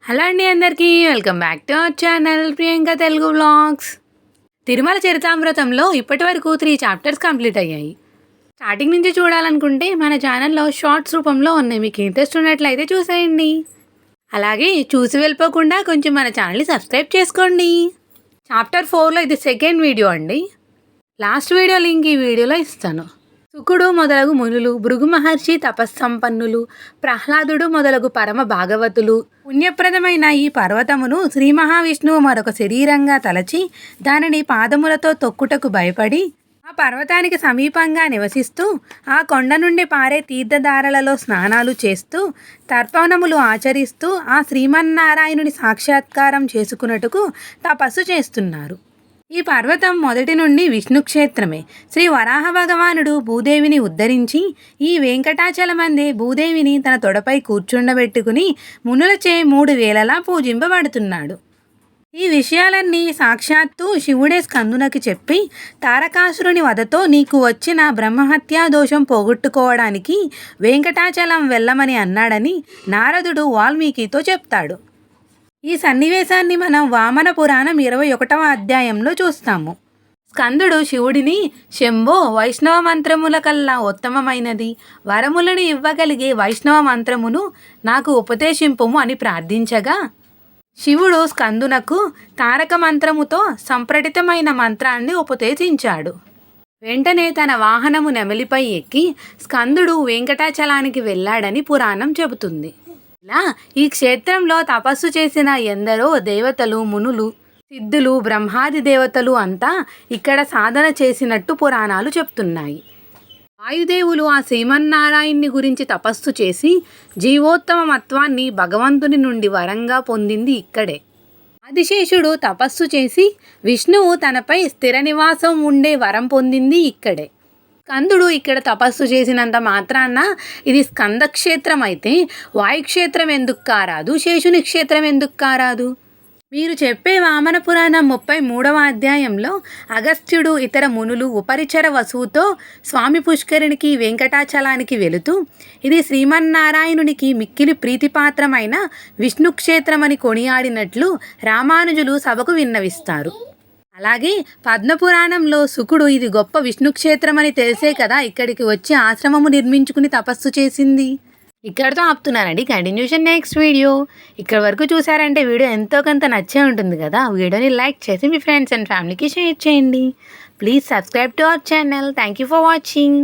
Hello అండి అందరికీ welcome back to our channel Priyanka Telugu vlogs. Tirumala చరితామృతంలో ఇప్పటి వరకు 3 చాప్టర్స్ కంప్లీట్ అయ్యాయి. స్టార్టింగ్ నుంచి చూడాలనుకుంటే మన ఛానల్లో షార్ట్స్ రూపంలో ఉన్నాయి, మీకు ఇంట్రెస్ట్ ఉన్నట్లయితే చూసేయండి. అలాగే చూసి వెళ్ళిపోకుండా కొంచెం మన ఛానల్ని సబ్స్క్రైబ్ చేసుకోండి. చాప్టర్ 4లో ఇది సెకండ్ వీడియో అండి. లాస్ట్ వీడియో లింక్ ఈ వీడియోలో ఇస్తాను. శుకుడు మొదలగు మునులు, భృగు మహర్షి తపస్సంపన్నులు, ప్రహ్లాదుడు మొదలగు పరమ భాగవతులు పుణ్యప్రదమైన ఈ పర్వతమును శ్రీ మహావిష్ణువు మరొక శరీరంగా తలచి దానిని పాదములతో తొక్కుటకు భయపడి ఆ పర్వతానికి సమీపంగా నివసిస్తూ ఆ కొండ నుండి పారే తీర్థధారలలో స్నానాలు చేస్తూ తర్పణములు ఆచరిస్తూ ఆ శ్రీమన్నారాయణుని సాక్షాత్కారం చేసుకున్నట్టుకు తపస్సు చేస్తున్నారు. ఈ పర్వతం మొదటి నుండి విష్ణు క్షేత్రమే. శ్రీ వరాహ భగవానుడు భూదేవిని ఉద్ధరించి ఈ వెంకటాచలమందే భూదేవిని తన తొడపై కూర్చుండబెట్టుకుని మునులచే 3 వేలలా పూజింపబడుతున్నాడు. ఈ విషయాలన్నీ సాక్షాత్తు శివుడే స్కందునకి చెప్పి తారకాసురుని వధతో నీకు వచ్చిన బ్రహ్మహత్యా దోషం పోగొట్టుకోవడానికి వెంకటాచలం వెళ్ళమని అన్నాడని నారదుడు వాల్మీకితో చెప్తాడు. ఈ సన్నివేశాన్ని మనం వామన పురాణం 21వ అధ్యాయంలో చూస్తాము. స్కందుడు శివుడిని శంభో వైష్ణవ మంత్రముల కల్లా ఉత్తమమైనది వరములను ఇవ్వగలిగే వైష్ణవ మంత్రమును నాకు ఉపదేశింపుము అని ప్రార్థించగా శివుడు స్కందునకు తారక మంత్రముతో సంప్రటితమైన మంత్రాన్ని ఉపదేశించాడు. వెంటనే తన వాహనము నెమలిపై ఎక్కి స్కందుడు వెంకటాచలానికి వెళ్ళాడని పురాణం చెబుతుంది. ఇలా ఈ క్షేత్రంలో తపస్సు చేసిన ఎందరో దేవతలు, మునులు, సిద్ధులు, బ్రహ్మాది దేవతలు అంతా ఇక్కడ సాధన చేసినట్టు పురాణాలు చెప్తున్నాయి. వాయుదేవులు ఆ శ్రీమన్నారాయణ్ణి గురించి తపస్సు చేసి జీవోత్తమత్వాన్ని భగవంతుని నుండి వరంగా పొందింది ఇక్కడే. ఆదిశేషుడు తపస్సు చేసి విష్ణువు తనపై స్థిర నివాసం ఉండే వరం పొందింది ఇక్కడే. స్కందుడు ఇక్కడ తపస్సు చేసినంత మాత్రాన ఇది స్కందక్షేత్రం అయితే వాయుక్షేత్రం ఎందుకు కారాదు, శేషుని క్షేత్రం ఎందుకు కారాదు? మీరు చెప్పే వామన పురాణం 33వ అధ్యాయంలో అగస్త్యుడు ఇతర మునులు ఉపరిచర వసువుతో స్వామి పుష్కరిణికి వెంకటాచలానికి వెళుతూ ఇది శ్రీమన్నారాయణునికి మిక్కిలి ప్రీతిపాత్రమైన విష్ణుక్షేత్రమని కొనియాడినట్లు రామానుజులు సభకు విన్నవిస్తారు. అలాగే పద్మపురాణంలో శుకుడు ఇది గొప్ప విష్ణుక్షేత్రమని తెలిసే కదా ఇక్కడికి వచ్చి ఆశ్రమము నిర్మించుకుని తపస్సు చేసింది. ఇక్కడితో ఆపుతున్నానండి. Continuation next video. ఇక్కడ వరకు చూసారంటే వీడియో ఎంతో కొంత నచ్చే ఉంటుంది కదా. వీడియోని లైక్ చేసి మీ ఫ్రెండ్స్ అండ్ ఫ్యామిలీకి షేర్ చేయండి. Please subscribe to our channel. Thank you for watching.